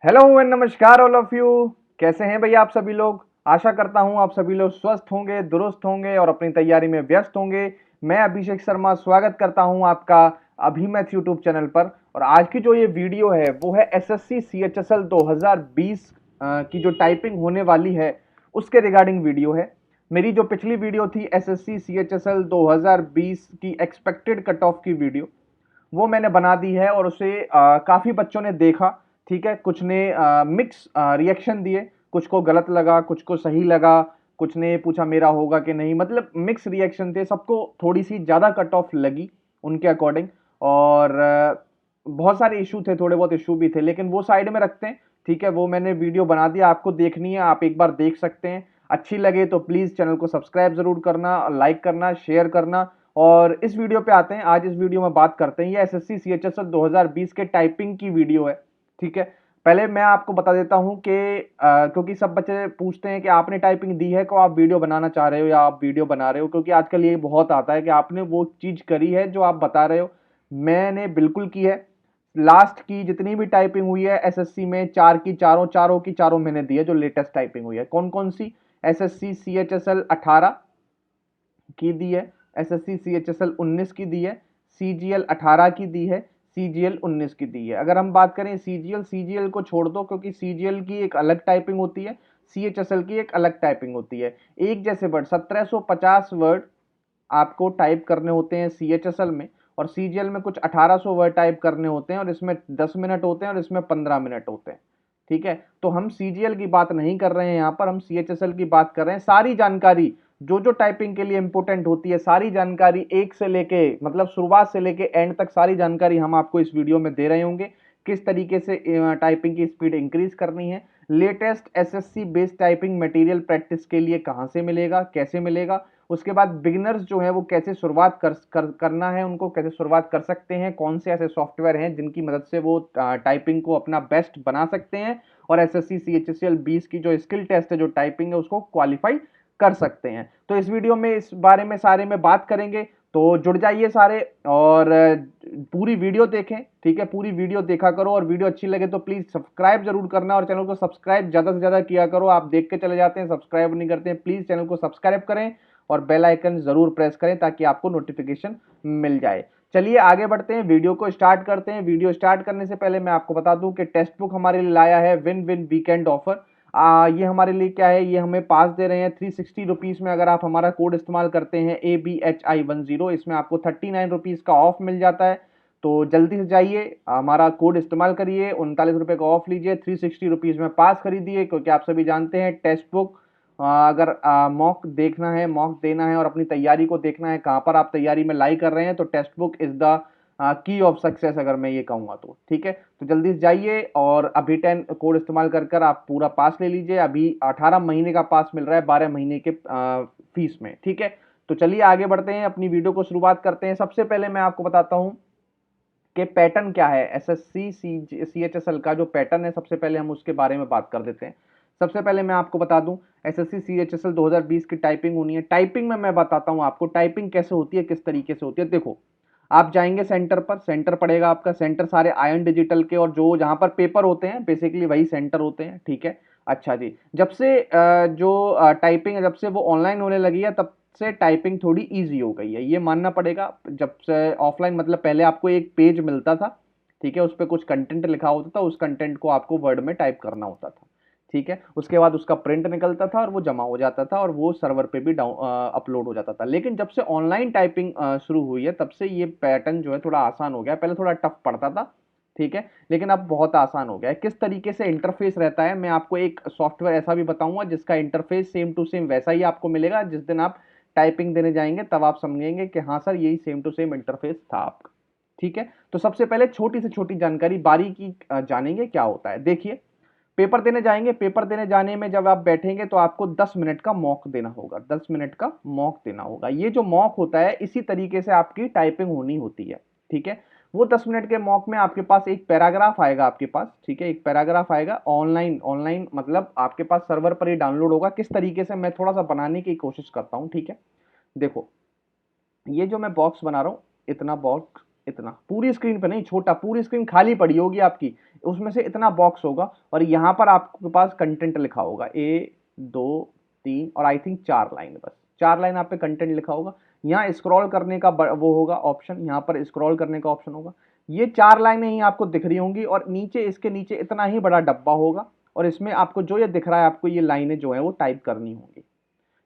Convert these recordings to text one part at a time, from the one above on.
Hello and नमस्कार all of you. कैसे हैं भैया आप सभी लोग। आशा करता हूं आप सभी लोग स्वस्थ होंगे, दुरुस्त होंगे और अपनी तैयारी में व्यस्त होंगे। मैं अभिषेक शर्मा स्वागत करता हूं आपका अभिमैथ यूट्यूब चैनल पर। और आज की जो ये वीडियो है वो है एसएससी सीएचएसएल 2020 की जो टाइपिंग होने वाली है उसके रिगार्डिंग वीडियो है। मेरी जो पिछली वीडियो थी एसएससी सीएचएसएल 2020 की एक्सपेक्टेड कट ऑफ की वीडियो, वो मैंने बना दी है और उसे काफ़ी बच्चों ने देखा। ठीक है, कुछ ने मिक्स रिएक्शन दिए, कुछ को गलत लगा, कुछ को सही लगा, कुछ ने पूछा मेरा होगा कि नहीं, मतलब मिक्स रिएक्शन थे। सबको थोड़ी सी ज़्यादा कट ऑफ लगी उनके अकॉर्डिंग। और बहुत सारे इशू थे, थोड़े बहुत इशू भी थे, लेकिन वो साइड में रखते हैं। ठीक है, वो मैंने वीडियो बना दिया, आपको देखनी है आप एक बार देख सकते हैं। अच्छी लगे तो प्लीज़ चैनल को सब्सक्राइब ज़रूर करना, लाइक करना, शेयर करना। और इस वीडियो पे आते हैं। आज इस वीडियो में बात करते हैं, ये एसएससी सीएचएसएल 2020 के टाइपिंग की वीडियो है। ठीक है, पहले मैं आपको बता देता हूं कि क्योंकि सब बच्चे पूछते हैं कि आपने टाइपिंग दी है, को आप वीडियो बनाना चाह रहे हो या आप वीडियो बना रहे हो, क्योंकि आजकल ये बहुत आता है कि आपने वो चीज करी है जो आप बता रहे हो। मैंने बिल्कुल की है। लास्ट की जितनी भी टाइपिंग हुई है एसएससी में, चार की चारों, चारों की चारों मैंने दी है। जो लेटेस्ट टाइपिंग हुई है कौन कौन सी, एसएससी सीएचएसएल 18 की दी है, एसएससी सीएचएसएल 19 की दी है, सीजीएल 18 की दी है, सीजीएल 19 की दी है। अगर हम बात करें सीजीएल, सीजीएल को छोड़ दो क्योंकि सीजीएल की एक अलग टाइपिंग होती है, सीएचएसएल की एक अलग टाइपिंग होती है। एक जैसे वर्ड 1750 वर्ड आपको टाइप करने होते हैं सीएचएसएल में, और सीजीएल में कुछ 1800 वर्ड टाइप करने होते हैं, और इसमें 10 मिनट होते हैं और इसमें 15 मिनट होते हैं। ठीक है, तो हम सीजीएल की बात नहीं कर रहे हैं यहाँ पर, हम सीएचएसएल की बात कर रहे हैं। सारी जानकारी जो जो टाइपिंग के लिए इंपॉर्टेंट होती है, सारी जानकारी एक से लेके, मतलब शुरुआत से लेके एंड तक सारी जानकारी हम आपको इस वीडियो में दे रहे होंगे। किस तरीके से टाइपिंग की स्पीड इंक्रीज करनी है, latest SSC based typing material practice के लिए कहां से मिलेगा, कैसे मिलेगा, उसके बाद बिगिनर्स जो है वो कैसे शुरुआत करना है, उनको कैसे शुरुआत कर सकते हैं, कौन से ऐसे सॉफ्टवेयर हैं जिनकी मदद से वो टाइपिंग को अपना बेस्ट बना सकते हैं, और एसएससी सीएचएसएल 20 की जो स्किल टेस्ट है, जो टाइपिंग है, उसको क्वालिफाई कर सकते हैं। तो इस वीडियो में इस बारे में सारे में बात करेंगे, तो जुड़ जाइए सारे और पूरी वीडियो देखें। ठीक है, पूरी वीडियो देखा करो, और वीडियो अच्छी लगे तो प्लीज सब्सक्राइब जरूर करना, और चैनल को सब्सक्राइब ज्यादा से ज्यादा किया करो। आप देख के चले जाते हैं, सब्सक्राइब नहीं करते हैं। प्लीज चैनल को सब्सक्राइब करें और बेल आइकन जरूर प्रेस करें ताकि आपको नोटिफिकेशन मिल जाए। चलिए आगे बढ़ते हैं, वीडियो को स्टार्ट करते हैं। वीडियो स्टार्ट करने से पहले मैं आपको बता दूं कि टेक्स्ट बुक हमारे लिए लाया है विन विन वीकेंड ऑफर। ये हमारे लिए क्या है, ये हमें पास दे रहे हैं 360 रुपीज में। अगर आप हमारा कोड इस्तेमाल करते हैं ABHI10, इसमें आपको 39 रुपीज का ऑफ मिल जाता है। तो जल्दी से जाइए, हमारा कोड इस्तेमाल करिए, 39 रुपए का ऑफ लीजिए, 360 रुपीज में पास खरीदिए। क्योंकि आप सभी जानते हैं टेक्स्ट बुक अगर मॉक देखना है, मॉक देना है और अपनी तैयारी को देखना है कहाँ पर आप तैयारी में लाई कर रहे हैं, तो text book is the key of success, अगर मैं ये कहूंगा तो। ठीक है, तो जल्दी से जाइए और अभी 10 कोड इस्तेमाल कर आप पूरा पास ले लीजिए। अभी 18 महीने का पास मिल रहा है 12 महीने के फीस में। ठीक है, तो चलिए आगे बढ़ते हैं, अपनी वीडियो को शुरुआत करते हैं। सबसे पहले मैं आपको बताता हूं कि पैटर्न क्या है, एसएससी सीएचएसएल का जो पैटर्न है, सबसे पहले हम उसके बारे में बात कर देते हैं। सबसे पहले मैं आपको बता दूं, एसएससी सीएचएसएल 2020 की टाइपिंग होनी है। टाइपिंग में मैं बताता हूं आपको टाइपिंग कैसे होती है, किस तरीके से होती है। देखो, आप जाएंगे सेंटर पर, सेंटर पड़ेगा आपका, सेंटर सारे आयन डिजिटल के, और जो जहां पर पेपर होते हैं बेसिकली वही सेंटर होते हैं। ठीक है, अच्छा जी, जब से जो टाइपिंग है, जब से वो ऑनलाइन होने लगी है, तब से टाइपिंग थोड़ी इजी हो गई है, ये मानना पड़ेगा। जब से ऑफलाइन, मतलब पहले आपको एक पेज मिलता था, ठीक है, उस पर कुछ कंटेंट लिखा होता था, उस कंटेंट को आपको वर्ड में टाइप करना होता था। ठीक है, उसके बाद उसका प्रिंट निकलता था और वो जमा हो जाता था और वो सर्वर पे भी डाउन अपलोड हो जाता था। लेकिन जब से ऑनलाइन टाइपिंग शुरू हुई है, तब से ये पैटर्न जो है थोड़ा आसान हो गया है। पहले थोड़ा टफ पड़ता था, ठीक है, लेकिन अब बहुत आसान हो गया है। किस तरीके से इंटरफेस रहता है, मैं आपको एक सॉफ्टवेयर ऐसा भी बताऊंगा जिसका इंटरफेस सेम टू सेम वैसा ही आपको मिलेगा। जिस दिन आप टाइपिंग देने जाएंगे तब आप समझेंगे कि हाँ सर, यही सेम टू सेम इंटरफेस था आपका। ठीक है, तो सबसे पहले छोटी से छोटी जानकारी बारीकी जानेंगे क्या होता है। देखिए, पेपर देने जाएंगे, पेपर देने जाने में जब आप बैठेंगे तो आपको 10 मिनट का मॉक देना होगा, 10 मिनट का मॉक देना होगा। ये जो मॉक होता है, इसी तरीके से आपकी टाइपिंग होनी होती है। ठीक है, वो 10 मिनट के मॉक में आपके पास एक पैराग्राफ आएगा आपके पास। ठीक है, एक पैराग्राफ आएगा ऑनलाइन, ऑनलाइन मतलब आपके पास सर्वर पर ही डाउनलोड होगा। किस तरीके से, मैं थोड़ा सा बनाने की कोशिश करता हूं। ठीक है, देखो, ये जो मैं बॉक्स बना रहा हूं, इतना बॉक्स इतना पूरी स्क्रीन पे नहीं, छोटा, पूरी स्क्रीन खाली पड़ी होगी आपकी, उसमें से इतना बॉक्स होगा और यहाँ पर आपके पास कंटेंट लिखा होगा 1 2 3 और आई थिंक 4 लाइन, बस 4 लाइन आप पे कंटेंट लिखा होगा। यहाँ स्क्रॉल करने का वो होगा ऑप्शन, यहाँ पर स्क्रॉल करने का ऑप्शन होगा। ये 4 लाइनें ही आपको दिख रही होंगी और नीचे, इसके नीचे इतना ही बड़ा डब्बा होगा और इसमें आपको जो ये दिख रहा है, आपको ये लाइनें जो है वो टाइप करनी होंगी।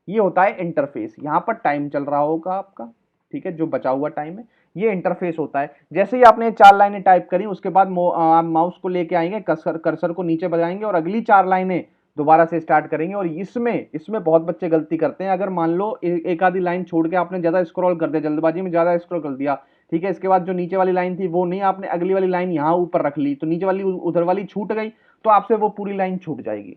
ये होता है इंटरफेस। यहाँ पर टाइम चल रहा होगा आपका, ठीक है, जो बचा हुआ टाइम है, ये इंटरफेस होता है। जैसे ही आपने 4 लाइनें टाइप करी, उसके बाद आप माउस को लेके आएंगे, कर्सर को नीचे बढ़ाएंगे और अगली 4 लाइनें दोबारा से स्टार्ट करेंगे। और इसमें इसमें बहुत बच्चे गलती करते हैं। अगर मान लो एक आधी लाइन छोड़ के आपने ज्यादा स्क्रॉल कर दिया, जल्दबाजी में ज्यादा स्क्रॉल कर दिया, ठीक है, इसके बाद जो नीचे वाली लाइन थी वो नहीं, आपने अगली वाली लाइन यहाँ ऊपर रख ली, तो नीचे वाली उधर वाली छूट गई, तो आपसे वो पूरी लाइन छूट जाएगी।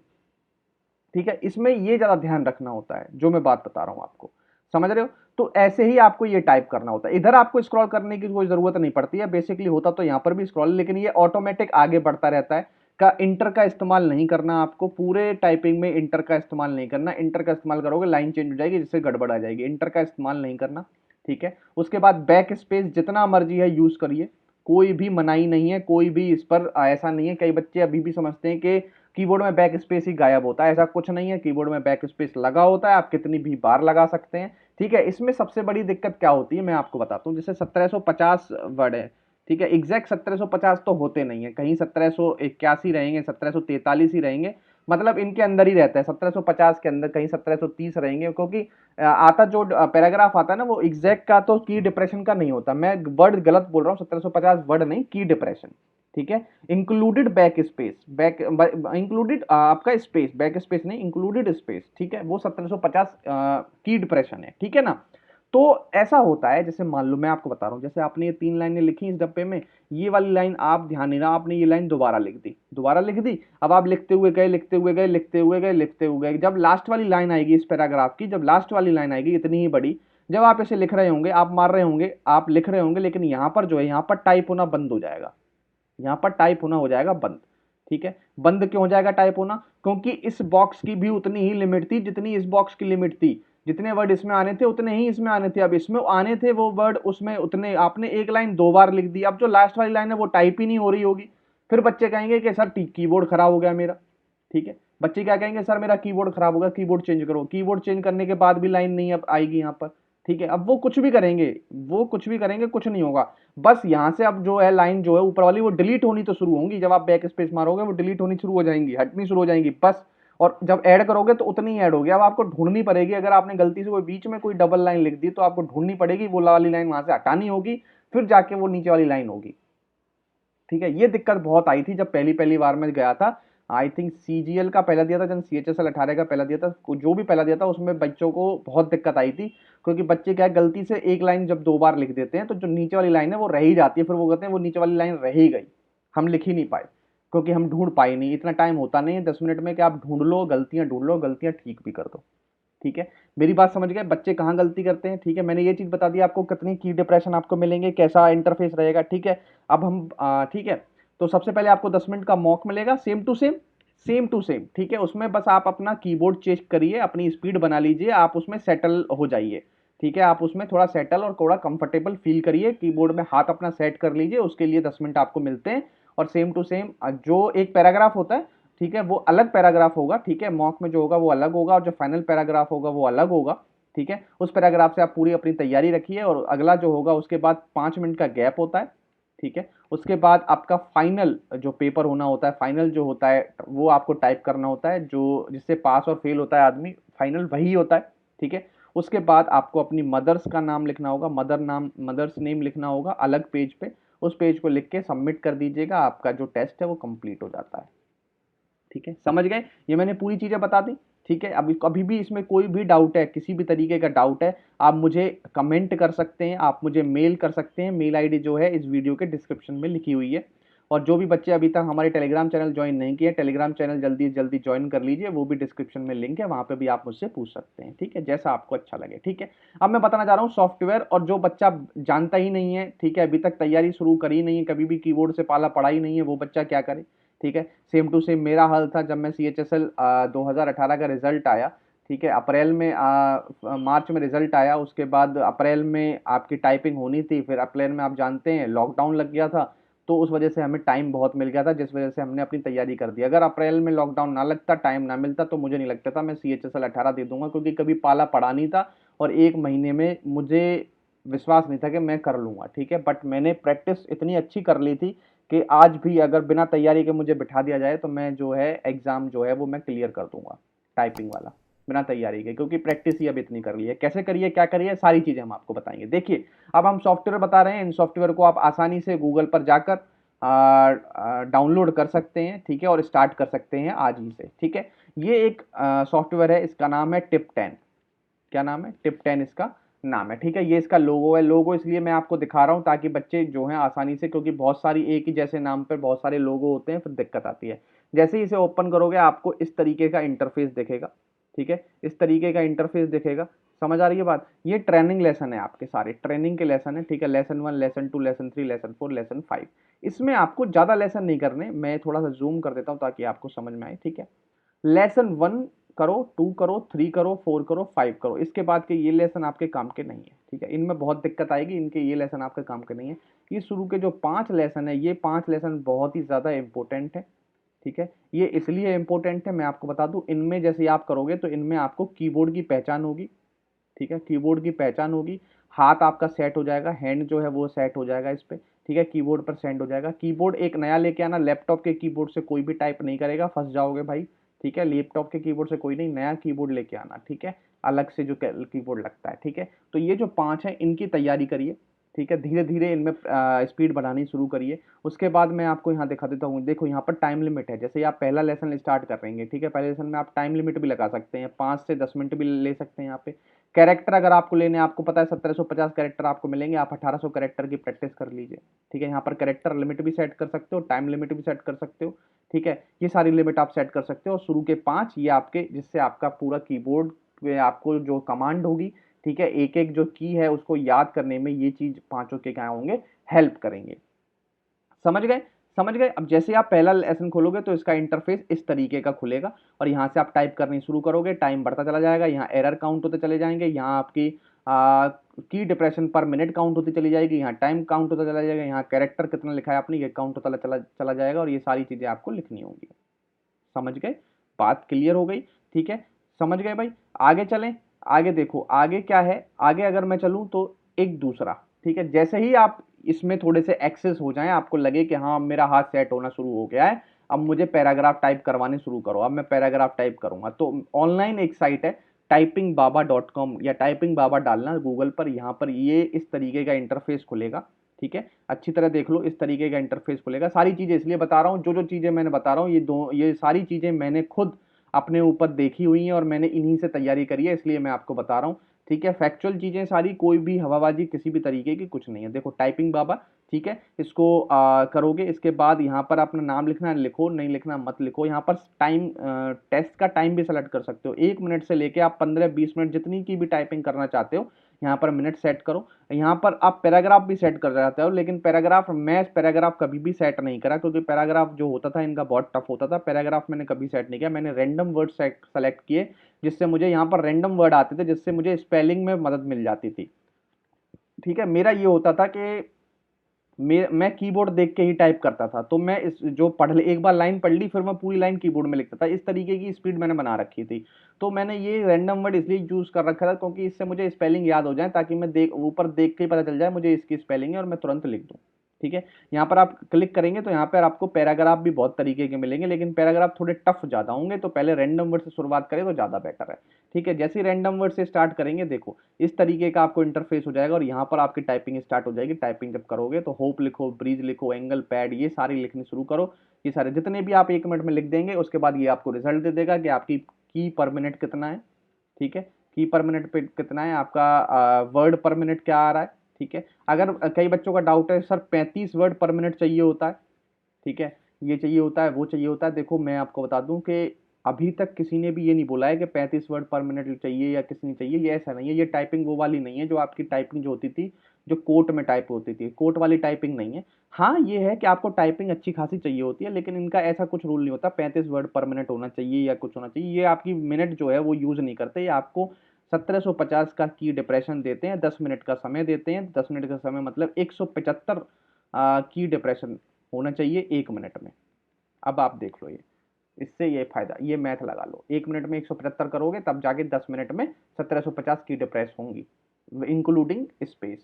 ठीक है, इसमें ये ज्यादा ध्यान रखना होता है, जो मैं बात बता रहा हूं आपको, समझ रहे हो। तो ऐसे ही आपको ये टाइप करना होता है। इधर आपको स्क्रॉल करने की कोई जरूरत नहीं पड़ती है, बेसिकली होता तो यहां पर भी स्क्रॉल, लेकिन ये ऑटोमेटिक आगे बढ़ता रहता है। का इंटर का इस्तेमाल नहीं करना आपको, पूरे टाइपिंग में इंटर का इस्तेमाल नहीं करना। इंटर का इस्तेमाल करोगे लाइन चेंज हो जाएगी, जिससे गड़बड़ आ जाएगी। इंटर का इस्तेमाल नहीं करना, ठीक है। उसके बाद बैक स्पेस जितना मर्जी है यूज करिए, कोई भी मनाही नहीं है, कोई भी इस पर ऐसा नहीं है। कई बच्चे अभी भी समझते हैं कि कीबोर्ड में बैक स्पेस ही गायब होता है, ऐसा कुछ नहीं है। कीबोर्ड में बैक स्पेस लगा होता है, आप कितनी भी बार लगा सकते हैं, ठीक है। इसमें सबसे बड़ी दिक्कत क्या होती है मैं आपको बताता हूँ। जैसे 1750 वर्ड है, ठीक है, एग्जैक्ट 1750 तो होते नहीं है, कहीं 1781 रहेंगे, 1743 ही रहेंगे, मतलब इनके अंदर ही रहता है, 1750 के अंदर, कहीं 1730 रहेंगे, क्योंकि आता जो पैराग्राफ आता है ना, वो एग्जैक्ट का तो की डिप्रेशन का नहीं होता। मैं वर्ड गलत बोल रहा हूँ, 1750 वर्ड नहीं, की डिप्रेशन, ठीक है। Included back space, back included आपका स्पेस, बैक स्पेस नहीं, इंक्लूडेड स्पेस, ठीक है, वो 1750 की डिप्रेशन है, ठीक है ना। तो ऐसा होता है, जैसे मान लो मैं आपको बता रहा हूं, जैसे आपने ये 3 लाइनें लिखी इस डब्बे में, ये वाली लाइन आप ध्यान देना, आपने ये लाइन दोबारा लिख दी, दोबारा लिख दी। अब आप लिखते हुए गए, लिखते हुए गए, लिखते हुए गए, लिखते हुए गए, जब लास्ट वाली लाइन आएगी इस पैराग्राफ की, जब लास्ट वाली लाइन आएगी इतनी ही बड़ी, जब आप इसे लिख रहे होंगे, आप मार रहे होंगे, आप लिख रहे होंगे, लेकिन यहां पर जो है, यहां पर टाइप होना बंद हो जाएगा, यहां पर टाइप होना हो जाएगा बंद, ठीक है। बंद क्यों हो जाएगा टाइप होना? क्योंकि इस बॉक्स की भी उतनी ही लिमिट थी जितनी इस बॉक्स की लिमिट थी। जितने वर्ड इसमें आने थे उतने ही इसमें आने थे। अब इसमें आने थे वो वर्ड, उसमें उतने, आपने एक लाइन 2 बार लिख दी, अब जो लास्ट वाली लाइन है वो टाइप ही नहीं हो रही होगी। फिर बच्चे कहेंगे कि सर कीबोर्ड खराब हो गया मेरा, ठीक है। बच्चे क्या कहेंगे, सर मेरा कीबोर्ड खराब हो गया, कीबोर्ड चेंज करो। कीबोर्ड चेंज करने के बाद भी लाइन नहीं अब आएगी यहाँ पर, ठीक है। अब वो कुछ भी करेंगे, वो कुछ भी करेंगे, कुछ नहीं होगा। बस यहाँ से अब जो है लाइन जो है ऊपर वाली, वो डिलीट होनी तो शुरू होंगी, जब आप बैक स्पेस मारोगे वो डिलीट होनी शुरू हो जाएंगी, हटनी शुरू हो जाएंगी, बस। और जब ऐड करोगे तो उतनी ही ऐड होगी। अब आपको ढूंढनी पड़ेगी, अगर आपने गलती से कोई बीच में कोई डबल लाइन लिख दी तो आपको ढूंढनी पड़ेगी, वो वाली लाइन वहां से हटानी होगी, फिर जाके वो नीचे वाली लाइन होगी, ठीक है। ये दिक्कत बहुत आई थी जब पहली पहली बार मैं गया था। आई थिंक सीजीएल का पहला दिया था, जब सीएचएसएल 18 का पहला दिया था, जो भी पहला दिया था उसमें बच्चों को बहुत दिक्कत आई थी। क्योंकि बच्चे क्या है, गलती से एक लाइन जब 2 बार लिख देते हैं तो जो नीचे वाली लाइन है वो रह ही जाती है, फिर वो कहते हैं वो नीचे वाली लाइन रह ही गई, हम लिख ही नहीं पाए, क्योंकि हम ढूंढ पाए नहीं। इतना टाइम होता नहीं है 10 मिनट में कि आप ढूंढ लो, गलतियां ढूंढ लो, गलतियां ठीक भी कर दो, ठीक है। मेरी बात समझ गए, बच्चे कहाँ गलती करते हैं, ठीक है। मैंने ये चीज बता दी आपको, कितनी की डिप्रेशन आपको मिलेंगे, कैसा इंटरफेस रहेगा, ठीक है। अब हम ठीक है, तो सबसे पहले आपको 10 मिनट का मॉक मिलेगा, same to same, same to same, ठीक है। उसमें बस आप अपना कीबोर्ड चेक करिए, अपनी स्पीड बना लीजिए, आप उसमें सेटल हो जाइए, ठीक है। आप उसमें थोड़ा सेटल और थोड़ा कंफर्टेबल फील करिए, कीबोर्ड में हाथ अपना सेट कर लीजिए, उसके लिए 10 मिनट आपको मिलते हैं। और सेम टू सेम जो एक पैराग्राफ होता है, ठीक है, वो अलग पैराग्राफ होगा, ठीक है। मॉक में जो होगा वो अलग होगा, और जो फाइनल पैराग्राफ होगा वो अलग होगा, ठीक है। उस पैराग्राफ से आप पूरी अपनी तैयारी रखिए, और अगला जो होगा उसके बाद 5 मिनट का गैप होता है, ठीक है। उसके बाद आपका फाइनल जो पेपर होना होता है, फाइनल जो होता है वो आपको टाइप करना होता है, जो जिससे पास और फेल होता है आदमी, फाइनल वही होता है, ठीक है। उसके बाद आपको अपनी मदर्स का नाम लिखना होगा, मदर्स नेम लिखना होगा अलग पेज पे। उस पेज को लिख के सबमिट कर दीजिएगा, आपका जो टेस्ट है वो कंप्लीट हो जाता है, ठीक है। समझ गए, ये मैंने पूरी चीजें बता दी, ठीक है। अभी कभी भी इसमें कोई भी डाउट है, किसी भी तरीके का डाउट है, आप मुझे कमेंट कर सकते हैं, आप मुझे मेल कर सकते हैं। मेल आईडी जो है इस वीडियो के डिस्क्रिप्शन में लिखी हुई है। और जो भी बच्चे अभी तक हमारे टेलीग्राम चैनल ज्वाइन नहीं किए, टेलीग्राम चैनल जल्दी जल्दी ज्वाइन कर लीजिए, वो भी डिस्क्रिप्शन में लिंक है, वहां पे भी आप मुझसे पूछ सकते हैं, ठीक है, जैसा आपको अच्छा लगे, ठीक है। अब मैं बताना चाह रहा हूँ सॉफ्टवेयर, और जो बच्चा जानता ही नहीं है, ठीक है, अभी तक तैयारी शुरू करी नहीं है, कभी भी कीबोर्ड से पाला पड़ा ही नहीं है, वो बच्चा क्या करे, ठीक है। सेम टू सेम मेरा हाल था जब मैं CHSL 2018 का रिजल्ट आया, ठीक है। अप्रैल में मार्च में रिजल्ट आया, उसके बाद अप्रैल में आपकी टाइपिंग होनी थी, फिर अप्रैल में आप जानते हैं लॉकडाउन लग गया था, तो उस वजह से हमें टाइम बहुत मिल गया था, जिस वजह से हमने अपनी तैयारी कर दी। अगर अप्रैल में लॉकडाउन ना लगता, टाइम ना मिलता, तो मुझे नहीं लगता था मैं CHSL 18 दे दूंगा, क्योंकि कभी पाला पड़ा नहीं था और एक महीने में मुझे विश्वास नहीं था कि मैं कर लूंगा। ठीक है, बट मैंने प्रैक्टिस इतनी अच्छी कर ली थी कि आज भी अगर बिना तैयारी के मुझे बिठा दिया जाए तो मैं जो है एग्जाम जो है वो मैं क्लियर कर दूंगा, टाइपिंग वाला, बिना तैयारी के, क्योंकि प्रैक्टिस ही अब इतनी कर ली है। कैसे करिए, क्या करिए, सारी चीजें हम आपको बताएंगे। देखिए, अब हम सॉफ्टवेयर बता रहे हैं, इन सॉफ्टवेयर को आप आसानी से गूगल पर जाकर डाउनलोड कर सकते हैं। ठीक है, और स्टार्ट कर सकते हैं आज ही से। ठीक है, ये एक सॉफ्टवेयर है, इसका नाम है टिप 10। क्या नाम है? टिप 10 इसका नाम है। ठीक है, ये इसका लोगो है। लोगो इसलिए मैं आपको दिखा रहा हूँ ताकि बच्चे जो हैं आसानी से, क्योंकि बहुत सारी एक ही जैसे नाम पर बहुत सारे लोगो होते हैं, फिर दिक्कत आती है। जैसे ही इसे ओपन करोगे आपको इस तरीके का इंटरफेस दिखेगा। ठीक है, इस तरीके का इंटरफेस दिखेगा। समझ आ रही है बात? ये ट्रेनिंग लेसन है, आपके सारे ट्रेनिंग के लेसन है। ठीक है, lesson 1, lesson 2, lesson 3, lesson 4, lesson 5। इसमें आपको ज्यादा लेसन नहीं करने, मैं थोड़ा सा जूम कर देता हूँ ताकि आपको समझ में आए। ठीक है, लेसन 1 करो, 2 करो, 3 करो, 4 करो, 5 करो। इसके बाद के ये लेसन आपके काम के नहीं है। ठीक है, इनमें बहुत दिक्कत आएगी, इनके ये लेसन आपके काम के नहीं है। ये शुरू के जो 5 लेसन है, ये 5 लेसन बहुत ही ज्यादा इंपॉर्टेंट है। ठीक है, ये इसलिए इंपॉर्टेंट है, मैं आपको बता दूं, इनमें जैसे आप करोगे तो इनमें आपको कीबोर्ड की पहचान होगी। ठीक है, कीबोर्ड की पहचान होगी, हाथ आपका सेट हो जाएगा, हैंड जो है वो सेट हो जाएगा इस पे। ठीक है, कीबोर्ड पर सेंड हो जाएगा। कीबोर्ड एक नया लेके आना, लैपटॉप के कीबोर्ड से कोई भी टाइप नहीं करेगा, फंस जाओगे भाई। ठीक है, लैपटॉप के कीबोर्ड से कोई नहीं, नया कीबोर्ड लेके आना। ठीक है, अलग से जो कीबोर्ड लगता है। ठीक है, तो ये जो 5 है इनकी तैयारी करिए। ठीक है, धीरे धीरे इनमें स्पीड बढ़ानी शुरू करिए। उसके बाद मैं आपको यहाँ दिखा देता हूँ। देखो, यहाँ पर टाइम लिमिट है। जैसे आप पहला लेसन स्टार्ट कर रहे हैं, ठीक है, पहले लेसन में आप टाइम लिमिट भी लगा सकते हैं, 5 से 10 मिनट भी ले सकते हैं यहाँ पे। कैरेक्टर अगर आपको लेने, आपको पता है 1750 कैरेक्टर आपको मिलेंगे, आप 1800 कैरेक्टर की प्रैक्टिस कर लीजिए। ठीक है, यहाँ पर कैरेक्टर लिमिट भी सेट कर सकते हो, टाइम लिमिट भी सेट कर सकते हो। ठीक है, ये सारी लिमिट आप सेट कर सकते हो। और शुरू के 5 ये आपके, जिससे आपका पूरा कीबोर्ड में आपको जो कमांड होगी, ठीक है, एक एक जो की है उसको याद करने में ये चीज पांचों के क्या होंगे, हेल्प करेंगे। समझ गए? समझ गए? अब जैसे आप पहला लेसन खोलोगे तो इसका इंटरफेस इस तरीके का खुलेगा और यहाँ से आप टाइप करनी शुरू करोगे, टाइम बढ़ता चला जाएगा, यहाँ एरर काउंट होते चले जाएंगे, यहाँ आपकी की डिप्रेशन पर मिनट काउंट होती चली जाएगी, यहाँ टाइम काउंट होता चला जाएगा, यहाँ कैरेक्टर कितना लिखा है आपने ये काउंट होता चला चला जाएगा, और ये सारी चीजें आपको लिखनी होंगी। समझ गए? बात क्लियर हो गई? ठीक है, समझ गए भाई? आगे चलें। आगे देखो, आगे क्या है, आगे अगर मैं चलूं तो एक दूसरा। ठीक है, जैसे ही आप इसमें थोड़े से एक्सेस हो जाएं, आपको लगे कि हाँ मेरा हाथ सेट होना शुरू हो गया है, अब मुझे पैराग्राफ टाइप करवाने शुरू करो, अब मैं पैराग्राफ टाइप करूंगा, तो ऑनलाइन एक साइट है typingbaba.com, या टाइपिंग बाबा डालना गूगल पर, यहाँ पर ये इस तरीके का इंटरफेस खुलेगा। ठीक है, अच्छी तरह देख लो, इस तरीके का इंटरफेस खुलेगा। सारी चीजें इसलिए बता रहा हूँ, जो जो चीजें मैंने बता रहा हूँ, ये सारी चीजें मैंने खुद अपने ऊपर देखी हुई हैं और मैंने इन्हीं से तैयारी करी है, इसलिए मैं आपको बता रहा हूँ। ठीक है, फैक्चुअल चीजें सारी, कोई भी हवाबाजी किसी भी तरीके की कुछ नहीं है। देखो, टाइपिंग बाबा, ठीक है, इसको करोगे, इसके बाद यहाँ पर अपना नाम लिखना है, लिखो, नहीं लिखना मत लिखो। यहाँ पर टाइम, टेस्ट का टाइम भी सेलेक्ट कर सकते हो, 1 मिनट से लेके आप 15-20 मिनट जितनी की भी टाइपिंग करना चाहते हो, यहाँ पर मिनट सेट करो। यहाँ पर आप पैराग्राफ भी सेट कर सकते हो, लेकिन पैराग्राफ, मैं पैराग्राफ कभी भी सेट नहीं करा, क्योंकि पैराग्राफ जो होता था इनका बहुत टफ होता था। पैराग्राफ मैंने कभी सेट नहीं किया, मैंने रैंडम वर्ड सेलेक्ट किए, जिससे मुझे यहाँ पर रैंडम वर्ड आते थे, जिससे मुझे स्पेलिंग में मदद मिल जाती थी। ठीक है, मेरा ये होता था कि मैं कीबोर्ड देख के ही टाइप करता था, तो मैं इस जो पढ़ ले, एक बार लाइन पढ़ ली, फिर मैं पूरी लाइन कीबोर्ड में लिखता था। इस तरीके की स्पीड मैंने बना रखी थी। तो मैंने ये रैंडम वर्ड इसलिए यूज कर रखा था क्योंकि इससे मुझे स्पेलिंग याद हो जाए, ताकि मैं ऊपर देख के ही पता चल जाए मुझे इसकी स्पेलिंग है और मैं तुरंत लिख दूं। ठीक है, यहाँ पर आप क्लिक करेंगे तो यहाँ पर आपको पैराग्राफ भी बहुत तरीके के मिलेंगे, लेकिन पैराग्राफ थोड़े टफ ज्यादा होंगे, तो पहले रैंडम वर्ड से शुरुआत करें तो ज्यादा बेटर है। ठीक है, जैसे रैंडम वर्ड से स्टार्ट करेंगे, देखो इस तरीके का आपको इंटरफेस हो जाएगा और यहाँ पर आपकी टाइपिंग स्टार्ट हो जाएगी। टाइपिंग जब करोगे तो होप लिखो, ब्रीज लिखो, एंगल पैड, ये सारी लिखनी शुरू करो। ये सारे जितने भी आप 1 मिनट में लिख देंगे, उसके बाद ये आपको रिजल्ट दे देगा कि आपकी की पर मिनट कितना है। ठीक है, की पर मिनट पे कितना है आपका, वर्ड पर मिनट क्या आ रहा है। ठीक है, अगर कई बच्चों का डाउट है सर 35 वर्ड पर मिनट चाहिए होता है, ठीक है, ये चाहिए होता है, वो चाहिए होता है, देखो मैं आपको बता दूं कि अभी तक किसी ने भी ये नहीं बोला है कि 35 वर्ड पर मिनट चाहिए या किसी ने चाहिए, ये ऐसा नहीं है। ये टाइपिंग वो वाली नहीं है जो आपकी टाइपिंग जो होती थी, जो कोर्ट में टाइप होती थी, कोर्ट वाली टाइपिंग नहीं है। हाँ ये है कि आपको टाइपिंग अच्छी खासी चाहिए होती है, लेकिन इनका ऐसा कुछ रूल नहीं होता 35 वर्ड पर मिनट होना चाहिए या कुछ होना चाहिए। ये आपकी मिनट जो है वो यूज नहीं करते, ये आपको 1750 का की डिप्रेशन देते हैं, 10 मिनट का समय देते हैं। 10 मिनट का समय मतलब 175 की डिप्रेशन होना चाहिए 1 मिनट में। अब आप देख लो, ये इससे ये फायदा, ये मैथ लगा लो, 1 मिनट में 175 करोगे तब जाके 10 मिनट में 1750 की डिप्रेस होंगी, इंक्लूडिंग स्पेस,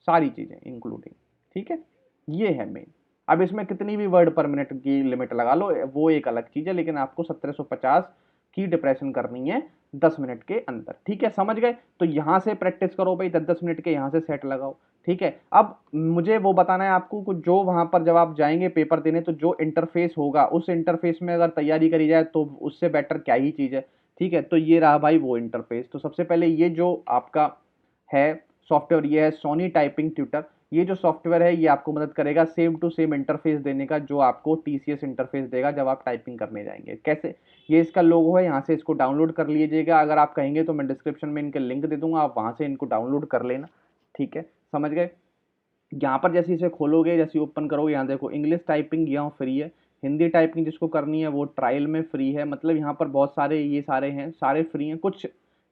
सारी चीजें इंक्लूडिंग। ठीक है, ये है मेन। अब इसमें कितनी भी वर्ड पर मिनट की लिमिट लगा लो, वो एक अलग चीज है, लेकिन आपको 1750 की डिप्रेशन करनी है 10 मिनट के अंदर। ठीक है, समझ गए? तो यहां से प्रैक्टिस करो भाई, 10-10 मिनट के यहां से सेट लगाओ। ठीक है, अब मुझे वो बताना है आपको कि जो वहां पर जब आप जाएंगे पेपर देने, तो जो इंटरफेस होगा उस इंटरफेस में अगर तैयारी करी जाए तो उससे बेटर क्या ही चीज है। ठीक है, तो ये रहा भाई वो इंटरफेस। तो सबसे पहले ये जो आपका है सॉफ्टवेयर, ये है सोनी टाइपिंग ट्यूटर। ये जो सॉफ्टवेयर है ये आपको मदद करेगा सेम टू सेम इंटरफेस देने का जो आपको टीसीएस इंटरफेस देगा जब आप टाइपिंग करने जाएंगे। कैसे? ये इसका लोगो है, यहाँ से इसको डाउनलोड कर लीजिएगा। अगर आप कहेंगे तो मैं डिस्क्रिप्शन में इनके लिंक दे दूंगा, आप वहां से इनको डाउनलोड कर लेना। ठीक है, समझ गए? यहाँ पर जैसे इसे खोलोगे, जैसे ओपन करोगे, यहाँ देखो इंग्लिश टाइपिंग यहाँ फ्री है, हिंदी टाइपिंग जिसको करनी है वो ट्रायल में फ्री है। मतलब यहाँ पर बहुत सारे ये सारे हैं, सारे फ्री हैं, कुछ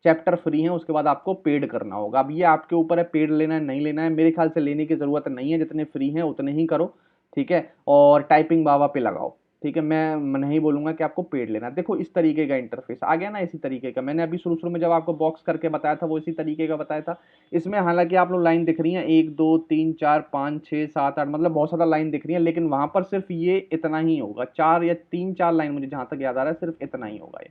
चैप्टर फ्री हैं, उसके बाद आपको पेड करना होगा। अब ये आपके ऊपर है, पेड लेना है नहीं लेना है। मेरे ख्याल से लेने की जरूरत नहीं है, जितने फ्री हैं उतने ही करो। ठीक है, और टाइपिंग बाबा पे लगाओ। ठीक है, मैं नहीं बोलूंगा कि आपको पेड लेना है। देखो इस तरीके का इंटरफेस आ गया ना, इसी तरीके का। मैंने अभी शुरू शुरू में जब आपको बॉक्स करके बताया था वो इसी तरीके का बताया था। इसमें हालांकि आप लोग लाइन दिख रही है 1 2 3 4 5 6 7 8, मतलब बहुत ज़्यादा लाइन दिख रही है, लेकिन वहां पर सिर्फ ये इतना ही होगा, 4 या 3 4 लाइन, मुझे जहां तक याद आ रहा है सिर्फ इतना ही होगा।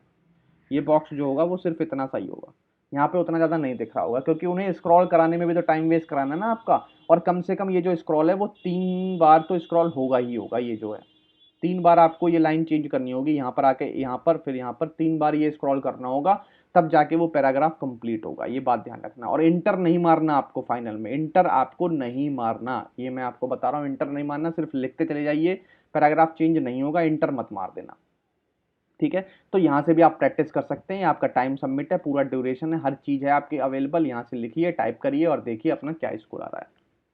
ये बॉक्स जो होगा वो सिर्फ इतना सा ही होगा, यहाँ पे उतना ज़्यादा नहीं दिख रहा होगा, क्योंकि उन्हें स्क्रॉल कराने में भी तो टाइम वेस्ट कराना है ना आपका। और कम से कम ये जो स्क्रॉल है वो 3 बार तो स्क्रॉल होगा ही होगा, ये जो है 3 बार आपको ये लाइन चेंज करनी होगी, यहाँ पर आके यहाँ पर फिर यहाँ पर 3 बार ये स्क्रॉल करना होगा, तब जाके वो पैराग्राफ कंप्लीट होगा। ये बात ध्यान रखना। और इंटर नहीं मारना आपको, फाइनल में इंटर आपको नहीं मारना, ये मैं आपको बता रहा हूँ, इंटर नहीं मारना, सिर्फ लिखते चले जाइए, पैराग्राफ चेंज नहीं होगा, इंटर मत मार देना। ठीक है, तो यहाँ से भी आप प्रैक्टिस कर सकते हैं, आपका टाइम सबमिट है, पूरा ड्यूरेशन है, हर चीज है आपकी अवेलेबल, यहाँ से लिखिए, टाइप करिए और देखिए अपना क्या स्कोर आ रहा है।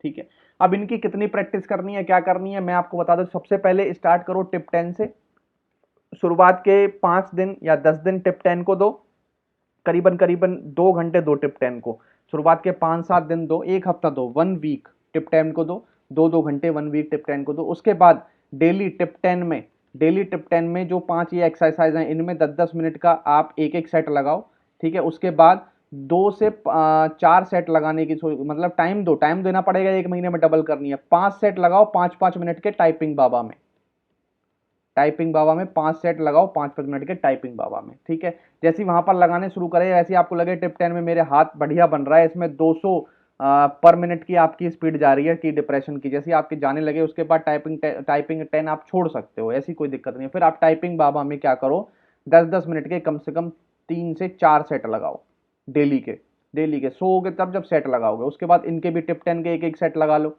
ठीक है, अब इनकी कितनी प्रैक्टिस करनी है, क्या करनी है, मैं आपको बता दूं। सबसे पहले स्टार्ट करो टिप 10 से। शुरुआत के 5 दिन या 10 दिन टिप 10 को दो, करीबन करीबन 2 घंटे दो टिप 10 को। शुरुआत के 5-7 दिन दो, एक हफ्ता दो, 1 वीक टिप 10 को दो, 2-2 घंटे 1 वीक टिप 10 को दो। उसके बाद डेली टिप 10 में, डेली टिप 10 में जो 5 ये एक्सरसाइज हैं, इनमें 10-10 मिनट का आप एक एक सेट लगाओ। ठीक है, उसके बाद 2 से 4 सेट लगाने की मतलब टाइम दो, टाइम देना पड़ेगा, 1 महीने में डबल करनी है। 5 सेट लगाओ 5-5 मिनट के टाइपिंग बाबा में, टाइपिंग बाबा में 5 सेट लगाओ 5-5 मिनट के टाइपिंग बाबा में। ठीक है, जैसे ही वहां पर लगाने शुरू करें, ऐसे आपको लगे टिप 10 में मेरे हाथ बढ़िया बन रहा है, इसमें 200 पर मिनट की आपकी स्पीड जा रही है टी डिप्रेशन की, जैसे आपके जाने लगे उसके बाद टाइपिंग 10 आप छोड़ सकते हो, ऐसी कोई दिक्कत नहीं है। फिर आप टाइपिंग बाबा में क्या करो, 10-10 मिनट के कम से कम 3 से 4 सेट लगाओ डेली के। डेली के सोओगे तब जब सेट लगाओगे, उसके बाद इनके भी टिप 10 के एक एक सेट लगा लो।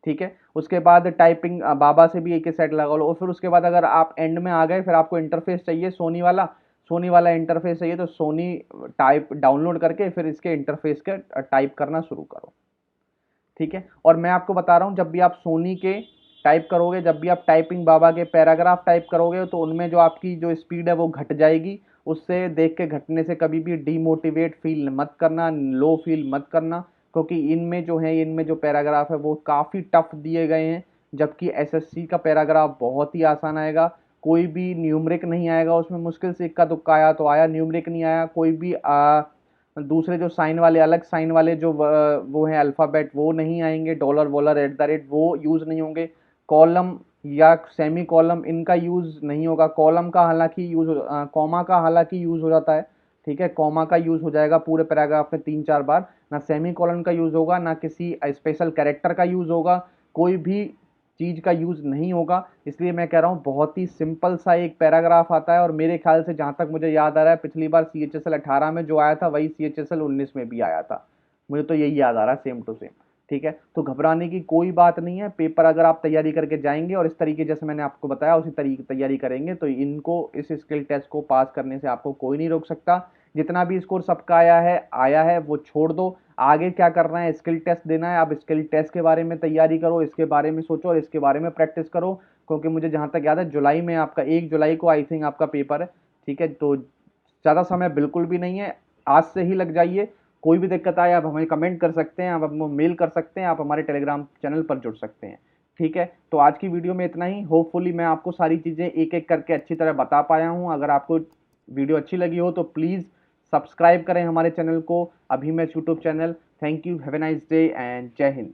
ठीक है, उसके बाद टाइपिंग बाबा से भी एक ही सेट लगा लो। और फिर उसके बाद अगर आप एंड में आ गए, फिर आपको इंटरफेस चाहिए सोनी वाला, सोनी वाला इंटरफेस चाहिए, तो सोनी टाइप डाउनलोड करके फिर इसके इंटरफेस के टाइप करना शुरू करो। ठीक है, और मैं आपको बता रहा हूँ, जब भी आप सोनी के टाइप करोगे, जब भी आप टाइपिंग बाबा के पैराग्राफ टाइप करोगे, तो उनमें जो आपकी जो स्पीड है वो घट जाएगी। उससे देख के घटने से कभी भी डीमोटिवेट फील मत करना, लो फील मत करना, क्योंकि इनमें जो है, इनमें जो पैराग्राफ है वो काफ़ी टफ दिए गए हैं, जबकि एसएससी का पैराग्राफ बहुत ही आसान आएगा। कोई भी न्यूमरिक नहीं आएगा उसमें, मुश्किल से इक्का दुक्का आया तो आया, न्यूमरिक नहीं आया। कोई भी दूसरे जो साइन वाले, अलग साइन वाले जो वो हैं अल्फ़ाबेट, वो नहीं आएंगे, dollar Waller at the rate वो यूज़ नहीं होंगे। कॉलम या सेमी कॉलम इनका यूज़ नहीं होगा। कॉलम का हालांकि यूज़, कॉमा का हालांकि यूज़ हो जाता है। ठीक है, कॉमा का यूज़ हो जाएगा पूरे पैराग्राफ में 3-4 बार। ना सेमी कॉलन का यूज़ होगा, ना किसी स्पेशल कैरेक्टर का यूज़ होगा, कोई भी चीज़ का यूज़ नहीं होगा। इसलिए मैं कह रहा हूँ बहुत ही सिंपल सा एक पैराग्राफ आता है, और मेरे ख्याल से जहाँ तक मुझे याद आ रहा है, पिछली बार CHSL 18 में जो आया था वही CHSL 19 में भी आया था, मुझे तो यही याद आ रहा है सेम टू सेम। ठीक है, तो घबराने की कोई बात नहीं है। पेपर अगर आप तैयारी करके जाएंगे और इस तरीके जैसे मैंने आपको बताया उसी तरीके तैयारी करेंगे तो इनको इस स्किल टेस्ट को पास करने से आपको कोई नहीं रोक सकता। जितना भी स्कोर सबका आया है वो छोड़ दो। आगे क्या करना है, स्किल टेस्ट देना है। आप स्किल टेस्ट के बारे में तैयारी करो, इसके बारे में सोचो और इसके बारे में प्रैक्टिस करो, क्योंकि मुझे जहां तक याद है जुलाई में आपका 1 जुलाई को आई थिंक आपका पेपर है। ठीक है, तो ज़्यादा समय बिल्कुल भी नहीं है, आज से ही लग जाइए। कोई भी दिक्कत आए आप हमें कमेंट कर सकते हैं, आप हमें मेल कर सकते हैं, आप हमारे टेलीग्राम चैनल पर जुड़ सकते हैं। ठीक है, तो आज की वीडियो में इतना ही। होपफुली मैं आपको सारी चीज़ें एक एक करके अच्छी तरह बता पाया हूँ। अगर आपको वीडियो अच्छी लगी हो तो प्लीज़ सब्सक्राइब करें हमारे चैनल को, अभी मैं YouTube channel. Thank you, have a nice day and जय हिंद।